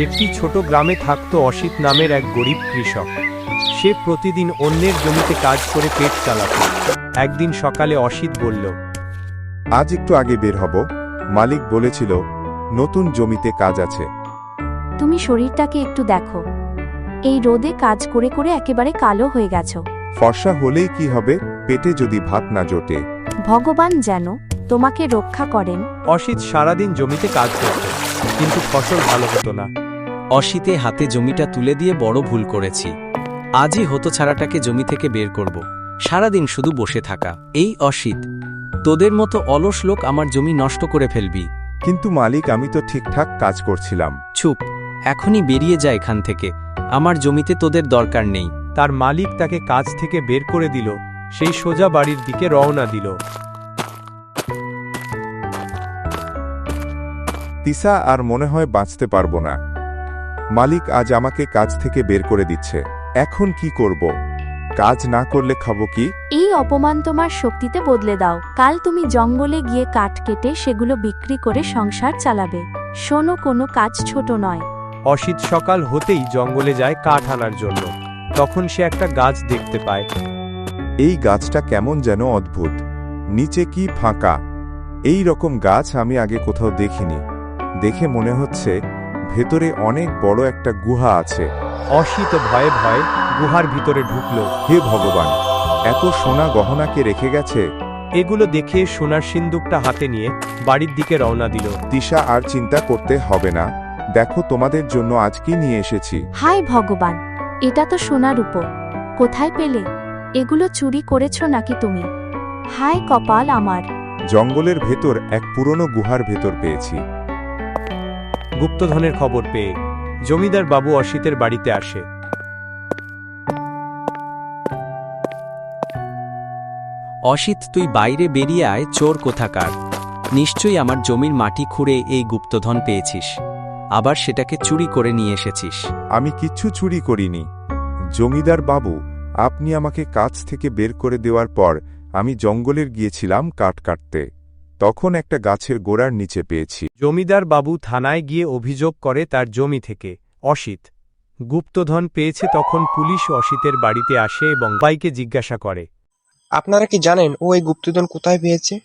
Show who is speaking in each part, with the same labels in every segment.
Speaker 1: একটি ছোট গ্রামে থাকত অসিত নামের এক গরিব কৃষক। সে প্রতিদিন অন্যের জমিতে কাজ করে পেট চালাত। একদিন সকালে অসিত বলল,
Speaker 2: আজ একটু আগে বের হব, মালিক বলেছিল নতুন জমিতে কাজ আছে।
Speaker 3: তুমি শরীরটাকে একটু দেখো, এই রোদে কাজ করে করে একেবারে কালো হয়ে গেছো।
Speaker 2: ফর্সা হলেই কি হবে, পেটে যদি ভাত না জোটে।
Speaker 3: ভগবান যেন তোমাকে রক্ষা করেন।
Speaker 1: অসিত সারাদিন জমিতে কাজ করত, কিন্তু ফসল ভালো হতো না।
Speaker 4: অসিতে হাতে জমিটা তুলে দিয়ে বড় ভুল করেছি। আজই হতছাড়াটাকে জমি থেকে বের করব। সারাদিন শুধু বসে থাকা। এই অসিত, তোদের মতো অলস লোক আমার জমি নষ্ট করে ফেলবি।
Speaker 2: কিন্তু মালিক, আমি তো ঠিকঠাক কাজ করছিলাম।
Speaker 4: চুপ, এখনই বেরিয়ে যা এখান থেকে। আমার জমিতে তোদের দরকার নেই।
Speaker 1: তার মালিক তাকে কাজ থেকে বের করে দিল। সেই সোজা বাড়ির দিকে রওনা দিল।
Speaker 2: তিসা আর মনে হয় বাঁচতে পারবো না। মালিক আজ আমাকে কাজ থেকে বের করে দিচ্ছে। এখন কি করব? কাজ না করলে খাবো কি?
Speaker 3: এই অপমান তোমার শক্তিতে বদলে দাও। কাল তুমি জঙ্গলে গিয়ে কাঠ কেটে সেগুলো বিক্রি করে সংসার চালাবে। শোনো, কোনো কাজ ছোট নয়।
Speaker 1: অসিত সকাল হতেই জঙ্গলে যায় কাঠ আনার জন্য। তখন সে একটা গাছ দেখতে পায়।
Speaker 2: এই গাছটা কেমন যেন অদ্ভুত, নিচে কি ফাঁকা। এই রকম গাছ আমি আগে কোথাও দেখিনি। দেখে মনে হচ্ছে ভেতরে অনেক বড় একটা গুহা আছে।
Speaker 1: অসিত ভয়ে ভয়ে গুহার ভিতরে ঢুকল।
Speaker 2: হে ভগবান, এত সোনা গহনা কে রেখে গেছে?
Speaker 1: এগুলো দেখে সোনার সিন্দুকটা হাতে নিয়ে বাড়ির দিকে রওনা দিল।
Speaker 2: তিসা, আর চিন্তা করতে হবে না। দেখো, তোমাদের জন্য আজ কি নিয়ে এসেছি।
Speaker 3: হায় ভগবান, এটা তো সোনার উপর। কোথায় পেলে? এগুলো চুরি করেছ নাকি তুমি? হায় কপাল আমার।
Speaker 2: জঙ্গলের ভেতর এক পুরনো গুহার ভেতর পেয়েছি।
Speaker 1: গুপ্তধনের খবর পেয়ে জমিদার বাবু অসিতের বাড়িতে আসে।
Speaker 4: অসিত, তুই বাইরে বেরিয়ে আয়, চোর কোথাকার। নিশ্চয়ই আমার জমির মাটি খুঁড়ে এই গুপ্তধন পেয়েছিস, আবার সেটাকে চুরি করে নিয়ে এসেছিস।
Speaker 2: আমি কিচ্ছু চুরি করিনি। জমিদার বাবু, আপনি আমাকে কাজ থেকে বের করে দেওয়ার পর আমি জঙ্গলের গিয়েছিলাম কাঠ কাটতে। তখন একটা গাছের গোড়ার নিচে পেয়েছি।
Speaker 1: জমিদার বাবু থানায় গিয়ে অভিযোগ করে তার জমি থেকে অসিত গুপ্তধন পেয়েছে। তখন পুলিশ অসিতের বাড়িতে আসে এবং ভাইকে জিজ্ঞাসা করে,
Speaker 5: আপনারা কি জানেন ও এই গুপ্তধন কোথায় পেয়েছে?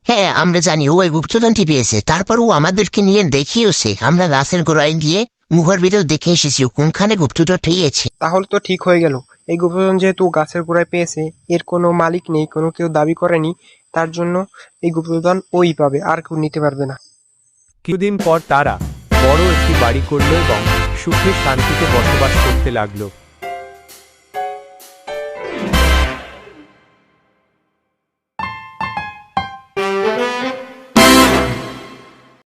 Speaker 6: হ্যাঁ, আমরা জানি ও এই গুপ্তধনটি পেয়েছে। তারপর ও আমাদেরকে নিয়ে দেখিয়েছে। আমরা গাছের গোড়ায় গিয়ে মুখের ভিতর দেখে এসেছি ও কোনখানে গুপ্তধন পেয়েছে।
Speaker 5: তাহলে তো ঠিক হয়ে গেল। এই গুপ্তধন যেহেতু গাছের গোড়ায় পেয়েছে, এর কোনো মালিক নেই, কোনো কেউ দাবি করেনি, তার জন্য এই গুপ্তধন ওই পাবে, আর কেউ নিতে পারবে না।
Speaker 1: কিছুদিন পর তারা বড় একটি বাড়ি করল এবং সুখে শান্তিতে বসবাস করতে লাগলো।